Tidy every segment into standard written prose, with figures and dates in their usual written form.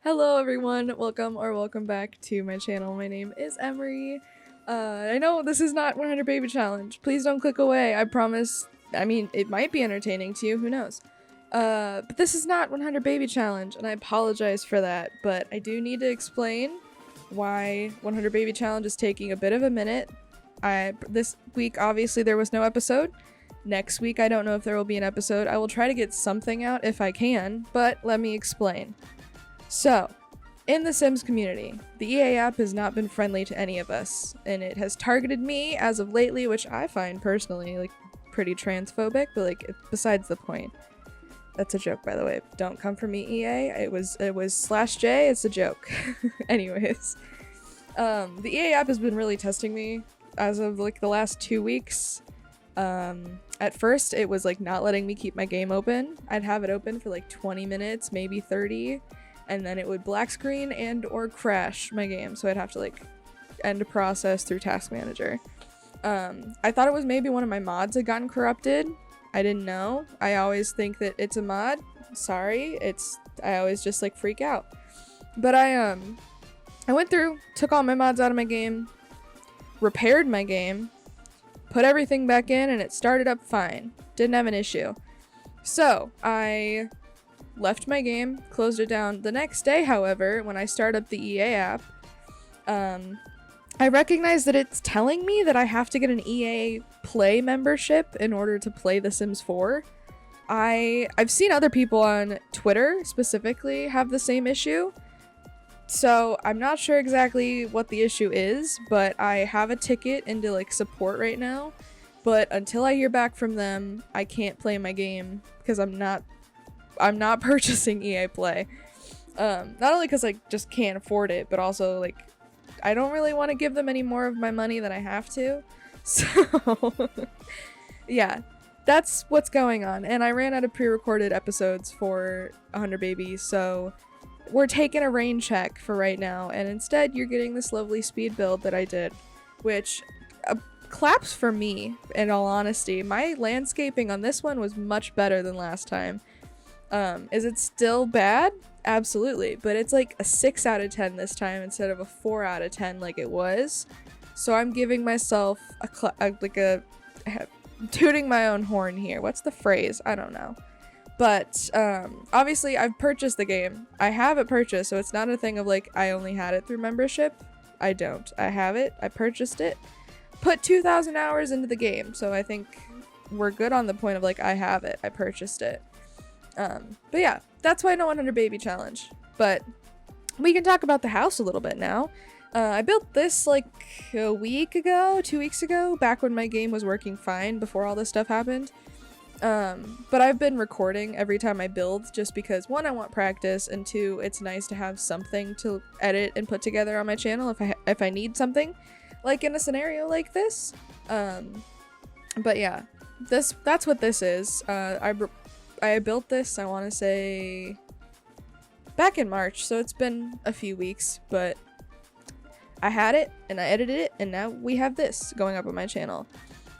Hello everyone, welcome back to my channel. My name is Emery. I know this is not 100 Baby Challenge. Please don't click away, I promise. I mean, it might be entertaining to you, who knows. But this is not 100 Baby Challenge, and I apologize for that, but I do need to explain why 100 Baby Challenge is taking a bit of a minute. This week, obviously, there was no episode. Next week, I don't know if there will be an episode. I will try to get something out if I can, but let me explain. So, in the Sims community, the EA app has not been friendly to any of us, and it has targeted me as of lately, which I find personally, like, pretty transphobic, but, like, besides the point. That's a joke, by the way. Don't come for me, EA. It was /J, it's a joke. Anyways. The EA app has been really testing me as of, like, the last 2 weeks. At first, it was, like, not letting me keep my game open. I'd have it open for, like, 20 minutes, maybe 30, and then it would black screen and or crash my game, so I'd have to like end a process through Task Manager. I thought it was maybe one of my mods had gotten corrupted. I didn't know. I always think that it's a mod. Sorry, I always just like freak out. But I went through, took all my mods out of my game, repaired my game, put everything back in, and it started up fine. Didn't have an issue. So I left my game, closed it down. The next day, however, when I start up the EA app, I recognize that it's telling me that I have to get an EA Play membership in order to play The Sims 4. I've seen other people on Twitter specifically have the same issue, so I'm not sure exactly what the issue is, but I have a ticket into like support right now, but until I hear back from them, I can't play my game because I'm not purchasing EA Play. Not only because I just can't afford it, but also like I don't really want to give them any more of my money than I have to. So yeah, that's what's going on. And I ran out of pre-recorded episodes for 100 Baby, so we're taking a rain check for right now, and instead you're getting this lovely speed build that I did, which claps for me, in all honesty. My landscaping on this one was much better than last time. Is it still bad? Absolutely, but it's like a 6 out of 10 this time instead of a 4 out of 10 like it was. So I'm giving myself tooting my own horn here. What's the phrase? I don't know. But obviously I've purchased the game. I have it purchased, so it's not a thing of like I only had it through membership. I don't. I have it. I purchased it. Put 2,000 hours into the game, so I think we're good on the point of like I have it. I purchased it. But yeah, that's why no 100 Baby Challenge. But we can talk about the house a little bit now. I built this like a week ago, 2 weeks ago, back when my game was working fine before all this stuff happened. But I've been recording every time I build just because 1, I want practice, and 2, it's nice to have something to edit and put together on my channel if I need something, like in a scenario like this. But yeah, that's what this is. I built this, I want to say, back in March, so it's been a few weeks, but I had it, and I edited it, and now we have this going up on my channel.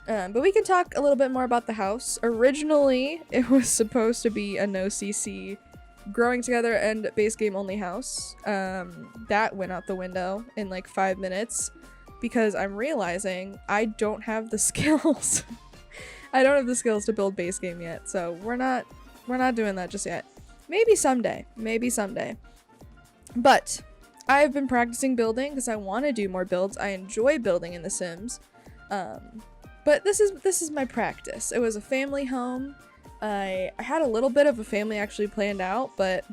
But we can talk a little bit more about the house. Originally, it was supposed to be a no CC, growing together and base game only house. That went out the window in like 5 minutes, because I'm realizing I don't have the skills. I don't have the skills to build base game yet, so we're not doing that just yet. Maybe someday. But I've been practicing building because I want to do more builds. I enjoy building in The Sims. But this is my practice. It was a family home. I had a little bit of a family actually planned out, but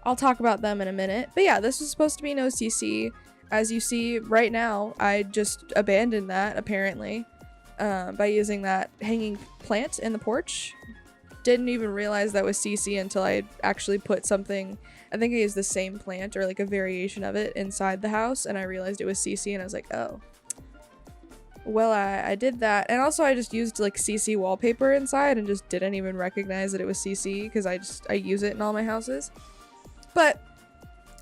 I'll talk about them in a minute. But yeah, this was supposed to be no CC. As you see right now, I just abandoned that apparently. By using that hanging plant in the porch. Didn't even realize that was CC until I actually put something, I think I used the same plant or like a variation of it inside the house, and I realized it was CC, and I was like, oh. Well, I did that, and also I just used like CC wallpaper inside and just didn't even recognize that it was CC because I use it in all my houses. But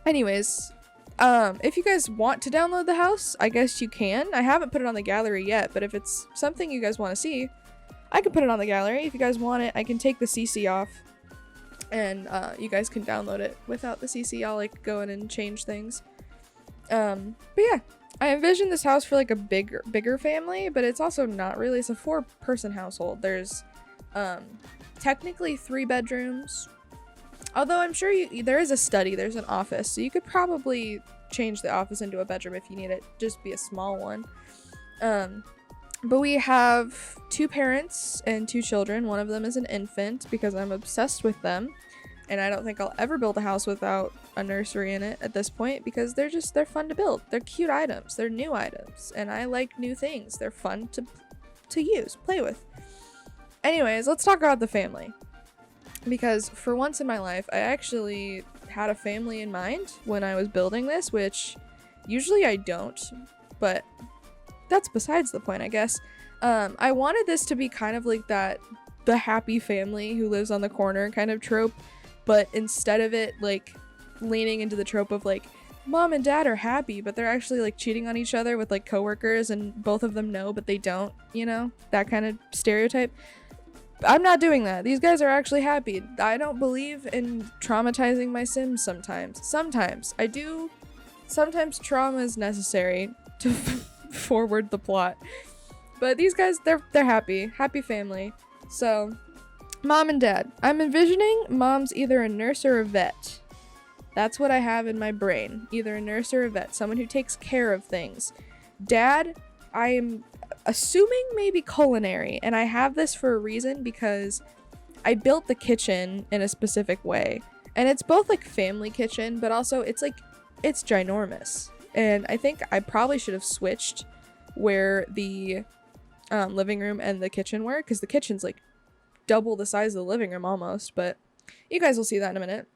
anyways, if you guys want to download the house, I guess you can. I haven't put it on the gallery yet, but if it's something you guys want to see, I can put it on the gallery. If you guys want it, I can take the CC off. and you guys can download it without the CC. I'll like go in and change things. But yeah, I envision this house for like a bigger family, but it's also not really. It's a 4-person household. There's technically 3 bedrooms, although I'm sure there is a study, there's an office, so you could probably change the office into a bedroom if you need it, just be a small one. But we have 2 parents and 2 children. One of them is an infant because I'm obsessed with them, and I don't think I'll ever build a house without a nursery in it at this point, because they're fun to build. They're cute items, they're new items, and I like new things. They're fun to use, play with. Anyways, let's talk about the family, because for once in my life I actually had a family in mind when I was building this, which usually I don't, but that's besides the point, I guess. I wanted this to be kind of like the happy family who lives on the corner kind of trope, but instead of it like leaning into the trope of like mom and dad are happy but they're actually like cheating on each other with like coworkers and both of them know but they don't, you know, that kind of stereotype. I'm not doing that. These guys are actually happy. I don't believe in traumatizing my Sims sometimes I do. Sometimes trauma is necessary to forward the plot, but these guys, they're happy family. So mom and dad, I'm envisioning mom's either a nurse or a vet. That's what I have in my brain, either a nurse or a vet, someone who takes care of things. Dad, I'm assuming maybe culinary, and I have this for a reason because I built the kitchen in a specific way, and it's both like family kitchen but also it's ginormous. And I think I probably should have switched where the living room and the kitchen were, because the kitchen's like double the size of the living room almost, but you guys will see that in a minute.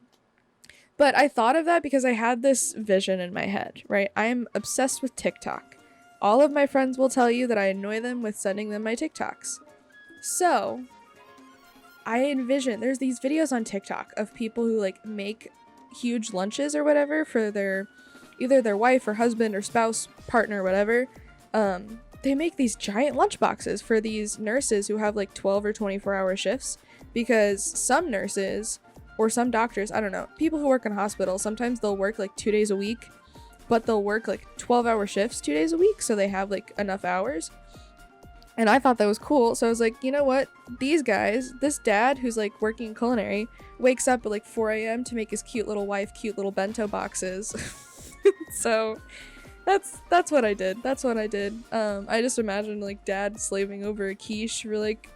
But I thought of that because I had this vision in my head, right? I'm obsessed with TikTok. All of my friends will tell you that I annoy them with sending them my TikToks. So I envision, there's these videos on TikTok of people who like make huge lunches or whatever for either their wife or husband or spouse, partner, whatever. They make these giant lunch boxes for these nurses who have like 12 or 24-hour shifts, because some nurses or some doctors, I don't know, people who work in hospitals, sometimes they'll work like 2 days a week, but they'll work like 12-hour shifts 2 days a week, so they have like enough hours. And I thought that was cool, so I was like, you know what, these guys, this dad who's like working in culinary wakes up at like 4 a.m. to make his cute little wife cute little bento boxes. So that's what I did. I just imagined like dad slaving over a quiche for like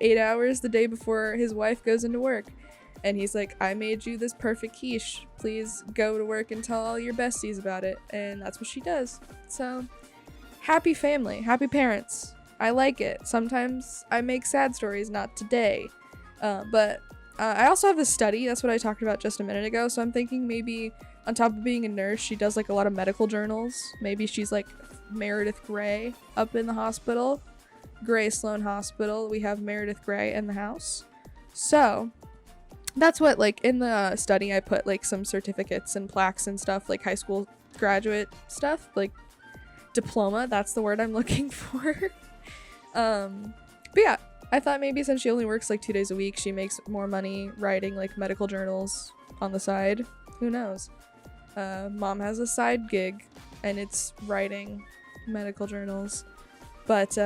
8 hours the day before his wife goes into work, and he's like, I made you this perfect quiche, please go to work and tell all your besties about it. And that's what she does. So happy family, happy parents. I like it. Sometimes I make sad stories, not today, but I also have a study. That's what I talked about just a minute ago. So I'm thinking maybe on top of being a nurse, she does like a lot of medical journals. Maybe she's like Meredith Grey up in the hospital. Grey Sloan Hospital. We have Meredith Grey in the house. So that's what, like, in the study I put like some certificates and plaques and stuff, like high school graduate stuff, like diploma. That's the word I'm looking for. But yeah, I thought maybe since she only works like 2 days a week, she makes more money writing like medical journals on the side. Who knows? Mom has a side gig and it's writing medical journals. But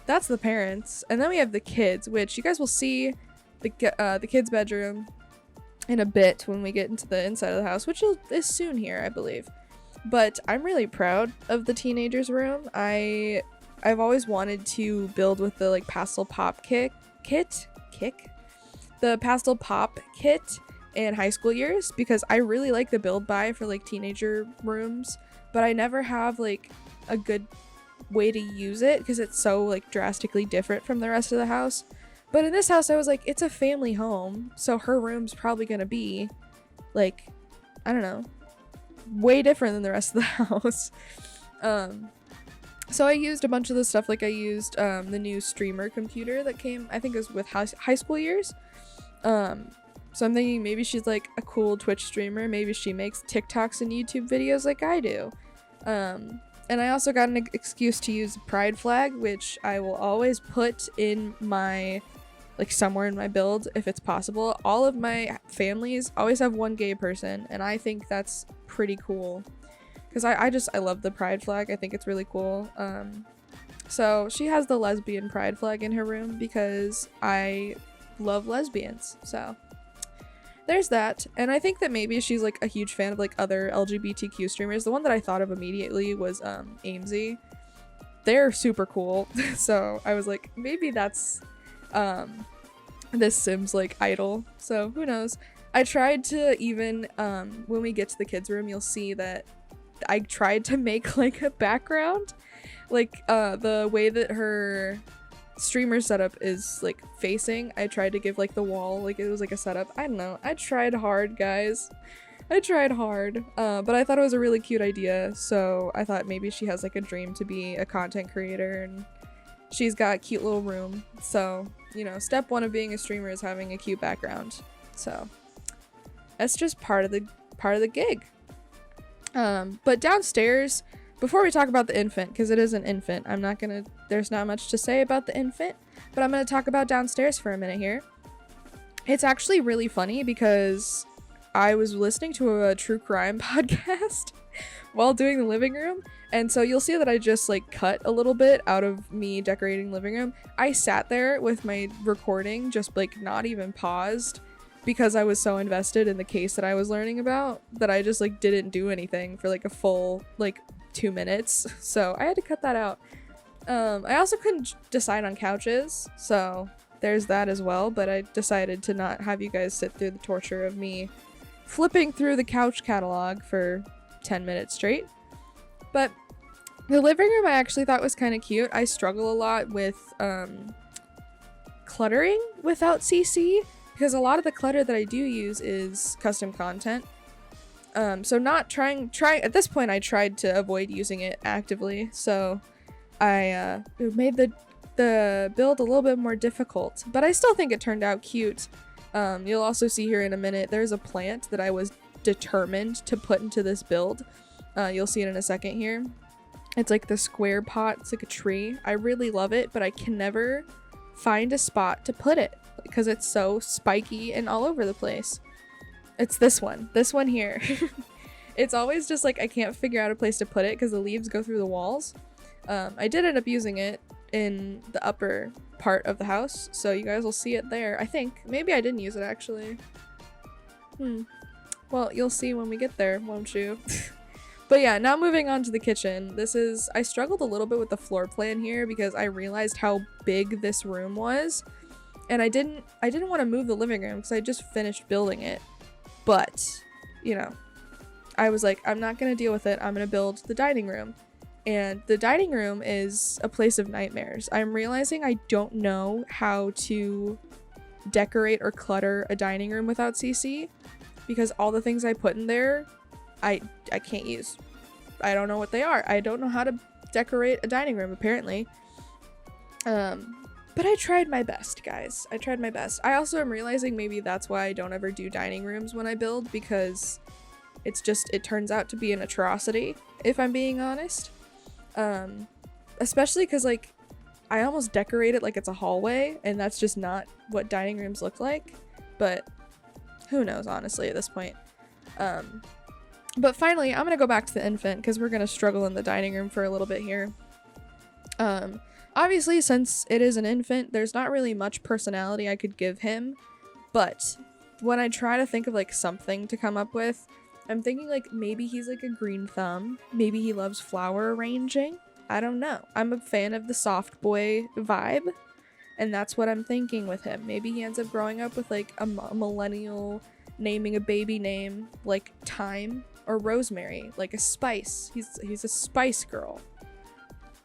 that's the parents, and then we have the kids, which you guys will see the kids' bedroom in a bit when we get into the inside of the house, which is soon here, I believe. But I'm really proud of the teenagers' room. I've always wanted to build with the like pastel pop the pastel pop kit in high school years, because I really like the build buy for like teenager rooms, but I never have like a good way to use it because it's so like drastically different from the rest of the house. But in this house I was like, it's a family home, so her room's probably gonna be like, I don't know, way different than the rest of the house. So I used a bunch of the stuff, like I used the new streamer computer that came, I think it was with high school years. So I'm thinking maybe she's like a cool Twitch streamer, maybe she makes TikToks and YouTube videos like I do. And I also got an excuse to use a pride flag, which I will always put in my like somewhere in my build if it's possible. All of my families always have one gay person, and I think that's pretty cool because I love the pride flag. I think it's really cool. So she has the lesbian pride flag in her room because I love lesbians. So there's that. And I think that maybe she's like a huge fan of like other LGBTQ streamers. The one that I thought of immediately was Aimsy. They're super cool. So I was like, maybe that's this Sims like idol. So who knows. I tried to even when we get to the kids room, you'll see that I tried to make like a background, like the way that her streamer setup is like facing. I tried to give like the wall, like it was like a setup. I don't know, I tried hard, guys. I tried hard, but I thought it was a really cute idea, so I thought maybe she has like a dream to be a content creator and she's got a cute little room. So, you know, step one of being a streamer is having a cute background. So that's just part of the gig. But downstairs, before we talk about the infant, because it is an infant, there's not much to say about the infant, but I'm gonna talk about downstairs for a minute here. It's actually really funny because I was listening to a true crime podcast while doing the living room, and so you'll see that I just like cut a little bit out of me decorating the living room. I sat there with my recording just like not even paused because I was so invested in the case that I was learning about that I just like didn't do anything for like a full like 2 minutes, so I had to cut that out. I also couldn't decide on couches, so there's that as well, but I decided to not have you guys sit through the torture of me flipping through the couch catalog for 10 minutes straight. But the living room I actually thought was kind of cute. I struggle a lot with cluttering without CC because a lot of the clutter that I do use is custom content. So not trying at this point, I tried to avoid using it actively, so I it made the build a little bit more difficult, but I still think it turned out cute. You'll also see here in a minute there's a plant that I was determined to put into this build. You'll see it in a second here. It's like the square pot, it's like a tree. I really love it, but I can never find a spot to put it because it's so spiky and all over the place. It's this one here. It's always just like I can't figure out a place to put it because the leaves go through the walls. I did end up using it in the upper part of the house, so you guys will see it there. I think maybe I didn't use it actually. Well, you'll see when we get there, won't you? But yeah, now moving on to the kitchen. I struggled a little bit with the floor plan here because I realized how big this room was, and I didn't want to move the living room because I just finished building it. But, you know, I was like, I'm not going to deal with it. I'm going to build the dining room. And the dining room is a place of nightmares. I'm realizing I don't know how to decorate or clutter a dining room without CC because all the things I put in there, I can't use. I don't know what they are. I don't know how to decorate a dining room, apparently. But I tried my best, guys. I tried my best. I also am realizing maybe that's why I don't ever do dining rooms when I build, because it turns out to be an atrocity, if I'm being honest. Especially because, like, I almost decorate it like it's a hallway, and that's just not what dining rooms look like. But who knows, honestly, at this point. But finally, I'm gonna go back to the infant, because we're gonna struggle in the dining room for a little bit here. Obviously, since it is an infant, there's not really much personality I could give him, but when I try to think of, like, something to come up with, I'm thinking, like, maybe he's, like, a green thumb. Maybe he loves flower arranging. I don't know. I'm a fan of the soft boy vibe, and that's what I'm thinking with him. Maybe he ends up growing up with, like, a millennial naming a baby name, like Thyme or Rosemary, like a spice. He's a spice girl.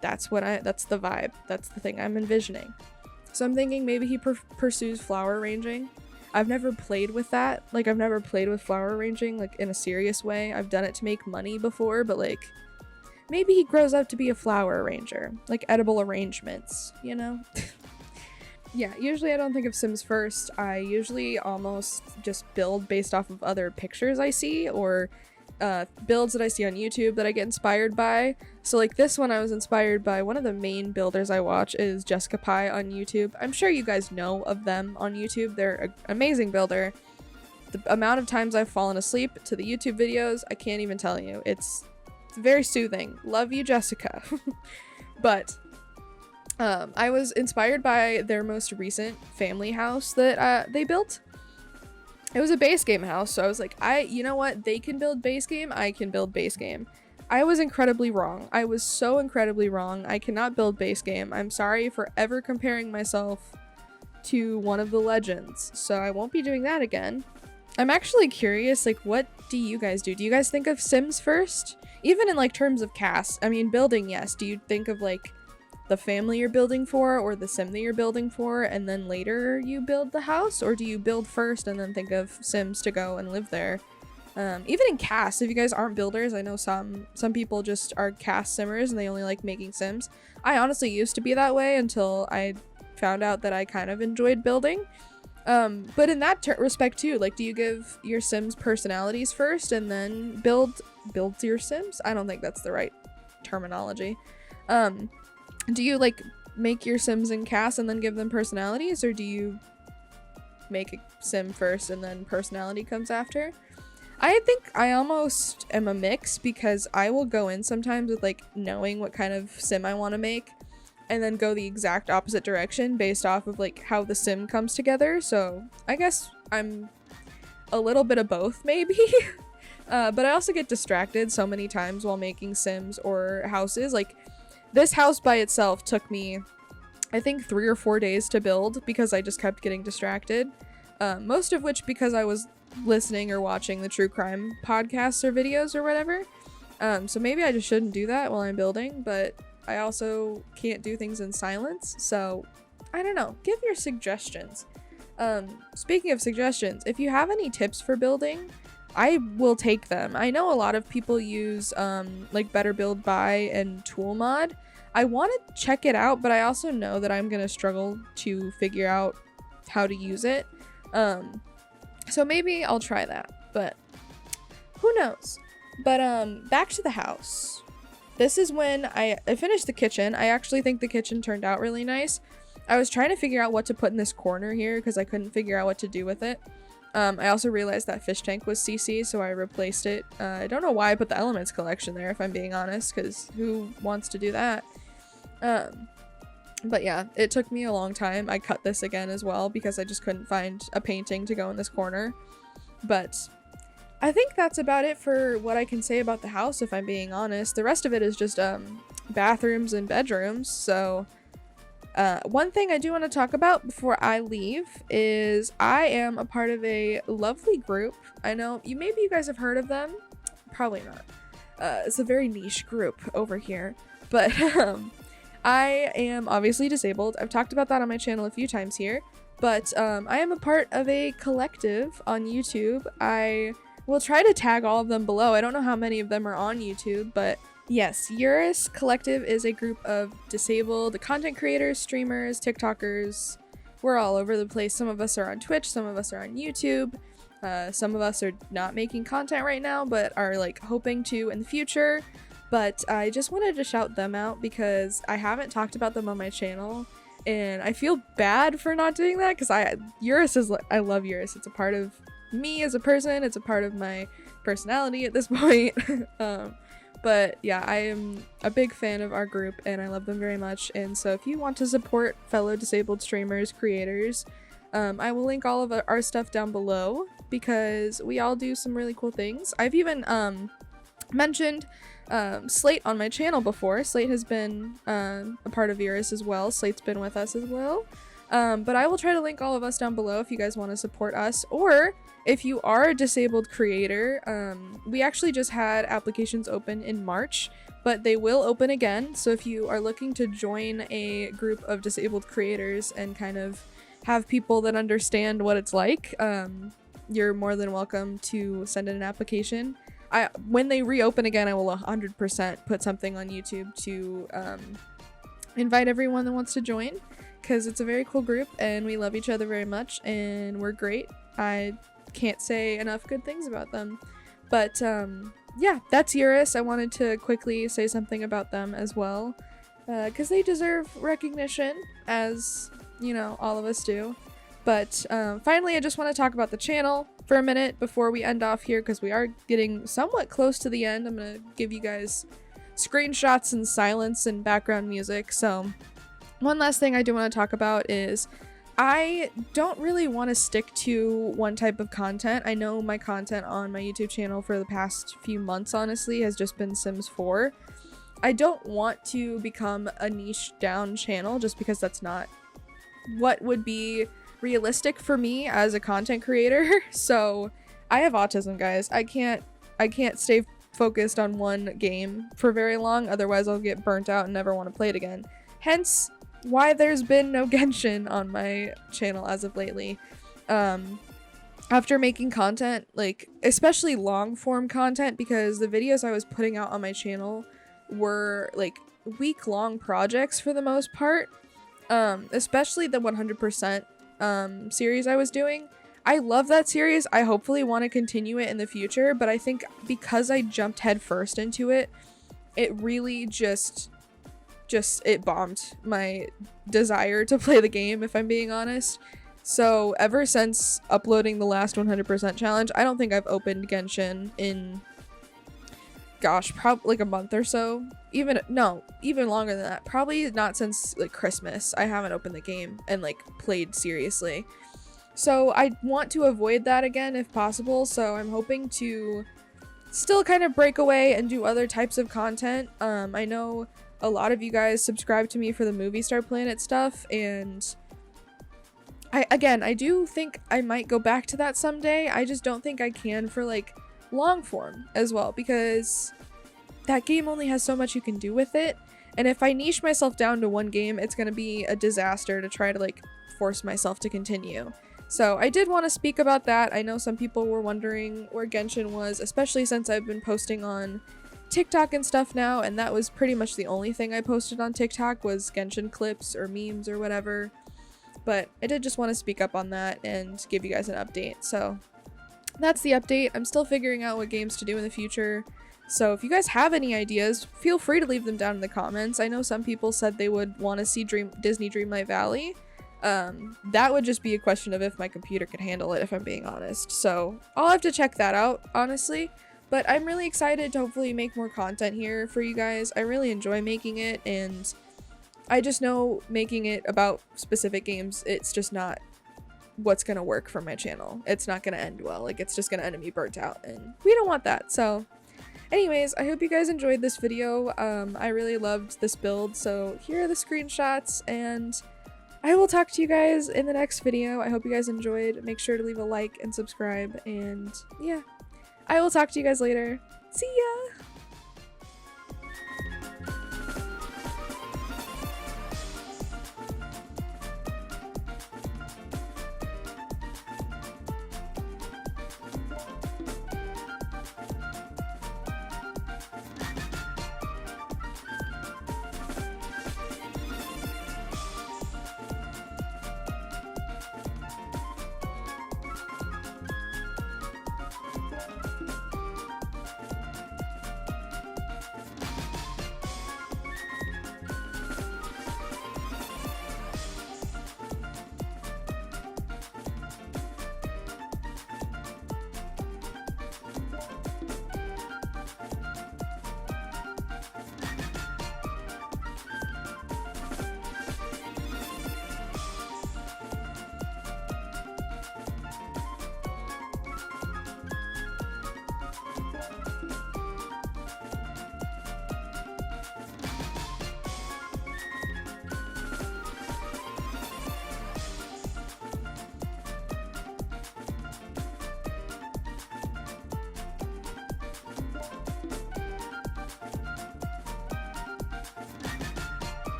That's the vibe. That's the thing I'm envisioning. So I'm thinking maybe he pursues flower arranging. I've never played with that. Like, I've never played with flower arranging, like, in a serious way. I've done it to make money before, but, like, maybe he grows up to be a flower arranger. Like, edible arrangements, you know? Yeah, usually I don't think of Sims first. I usually almost just build based off of other pictures I see, or builds that I see on YouTube that I get inspired by. So like this one, I was inspired by one of the main builders I watch is Jessica Pie on YouTube. I'm sure you guys know of them on YouTube. They're an amazing builder. The amount of times I've fallen asleep to the YouTube videos, I can't even tell you. It's very soothing. Love you, Jessica. But I was inspired by their most recent family house that they built. It was a base game house, so I was like, you know what? They can build base game, I can build base game. I was incredibly wrong. I was so incredibly wrong. I cannot build base game. I'm sorry for ever comparing myself to one of the legends, so I won't be doing that again. I'm actually curious, like, what do you guys do? Do you guys think of Sims first? Even in, like, terms of cast. I mean, building, yes. Do you think of, like, the family you're building for or the sim that you're building for and then later you build the house, or do you build first and then think of sims to go and live there? Even in cast, if you guys aren't builders, I know some people just are cast simmers and they only like making sims. I honestly used to be that way until I found out that I kind of enjoyed building. But in that respect too, like, do you give your sims personalities first and then build your sims? I don't think that's the right terminology. Do you like make your sims in cast and then give them personalities, or do you make a sim first and then personality comes after? I think I almost am a mix, because I will go in sometimes with like knowing what kind of sim I want to make and then go the exact opposite direction based off of like how the sim comes together. So I guess I'm a little bit of both maybe. But I also get distracted so many times while making sims or houses. Like, this house by itself took me, I think, 3 or 4 days to build because I just kept getting distracted. Most of which because I was listening or watching the true crime podcasts or videos or whatever. So maybe I just shouldn't do that while I'm building, but I also can't do things in silence. So I don't know. Give your suggestions. Speaking of suggestions, if you have any tips for building, I will take them. I know a lot of people use like Better Build By and Tool Mod. I want to check it out, but I also know that I'm gonna struggle to figure out how to use it. So maybe I'll try that, but who knows? But back to the house. This is when I finished the kitchen. I actually think the kitchen turned out really nice. I was trying to figure out what to put in this corner here because I couldn't figure out what to do with it. I also realized that fish tank was CC, so I replaced it. I don't know why I put the elements collection there, if I'm being honest, because who wants to do that? But yeah, it took me a long time. I cut this again as well because I just couldn't find a painting to go in this corner. But I think that's about it for what I can say about the house, if I'm being honest. The rest of it is just bathrooms and bedrooms, so... one thing I do want to talk about before I leave is I am a part of a lovely group. I know maybe you guys have heard of them. Probably not. It's a very niche group over here. But I am obviously disabled. I've talked about that on my channel a few times here. But I am a part of a collective on YouTube. I will try to tag all of them below. I don't know how many of them are on YouTube, but... yes, EURUS Collective is a group of disabled content creators, streamers, TikTokers. We're all over the place. Some of us are on Twitch, some of us are on YouTube. Some of us are not making content right now, but are like hoping to in the future. But I just wanted to shout them out because I haven't talked about them on my channel. And I feel bad for not doing that because I love EURUS. It's a part of me as a person. It's a part of my personality at this point. But yeah, I am a big fan of our group and I love them very much. And so if you want to support fellow disabled streamers, creators, I will link all of our stuff down below because we all do some really cool things. I've even mentioned Slate on my channel before. Slate has been a part of EURUS as well. Slate's been with us as well. But I will try to link all of us down below if you guys want to support us, or if you are a disabled creator. We actually just had applications open in March, but they will open again. So if you are looking to join a group of disabled creators and kind of have people that understand what it's like, you're more than welcome to send in an application. When they reopen again, I will 100% put something on YouTube to invite everyone that wants to join, because it's a very cool group and we love each other very much and we're great. I can't say enough good things about them. But yeah, that's EURUS. I wanted to quickly say something about them as well, because they deserve recognition, as, you know, all of us do. But finally, I just want to talk about the channel for a minute before we end off here, because we are getting somewhat close to the end. I'm going to give you guys screenshots and silence and background music. So one last thing I do want to talk about is I don't really want to stick to one type of content. I know my content on my YouTube channel for the past few months, honestly, has just been Sims 4. I don't want to become a niche down channel just because that's not what would be realistic for me as a content creator. So I have autism, guys. I can't stay focused on one game for very long, otherwise I'll get burnt out and never want to play it again. Hence why there's been no Genshin on my channel as of lately. After making content, like especially long form content, because the videos I was putting out on my channel were like week-long projects for the most part, especially the 100% series I was doing. I love that series. I hopefully want to continue it in the future, but I think because I jumped headfirst into it, it really just it bombed my desire to play the game, if I'm being honest. So ever since uploading the last 100% challenge, I don't think I've opened Genshin in, gosh, probably like a month or so. Even longer than that. Probably not since like Christmas. I haven't opened the game and like played seriously. So I want to avoid that again if possible. So I'm hoping to still kind of break away and do other types of content. I know a lot of you guys subscribe to me for the Movie Star Planet stuff, and I do think I might go back to that someday. I just don't think I can for like long form as well, because that game only has so much you can do with it, and if I niche myself down to one game, it's gonna be a disaster to try to like force myself to continue. So I did want to speak about that. I know some people were wondering where Genshin was, especially since I've been posting on TikTok and stuff now, and that was pretty much the only thing I posted on TikTok was Genshin clips or memes or whatever. But I did just want to speak up on that and give you guys an update. So that's the update. I'm still figuring out what games to do in the future. So if you guys have any ideas, feel free to leave them down in the comments. I know some people said they would want to see Disney Dreamlight Valley. That would just be a question of if my computer could handle it, if I'm being honest. So I'll have to check that out, honestly. But I'm really excited to hopefully make more content here for you guys. I really enjoy making it, and I just know making it about specific games, it's just not what's gonna work for my channel. It's not gonna end well. Like, it's just gonna end me burnt out, and we don't want that. So anyways, I hope you guys enjoyed this video. I really loved this build, so here are the screenshots, and I will talk to you guys in the next video. I hope you guys enjoyed. Make sure to leave a like and subscribe, and yeah. I will talk to you guys later. See ya!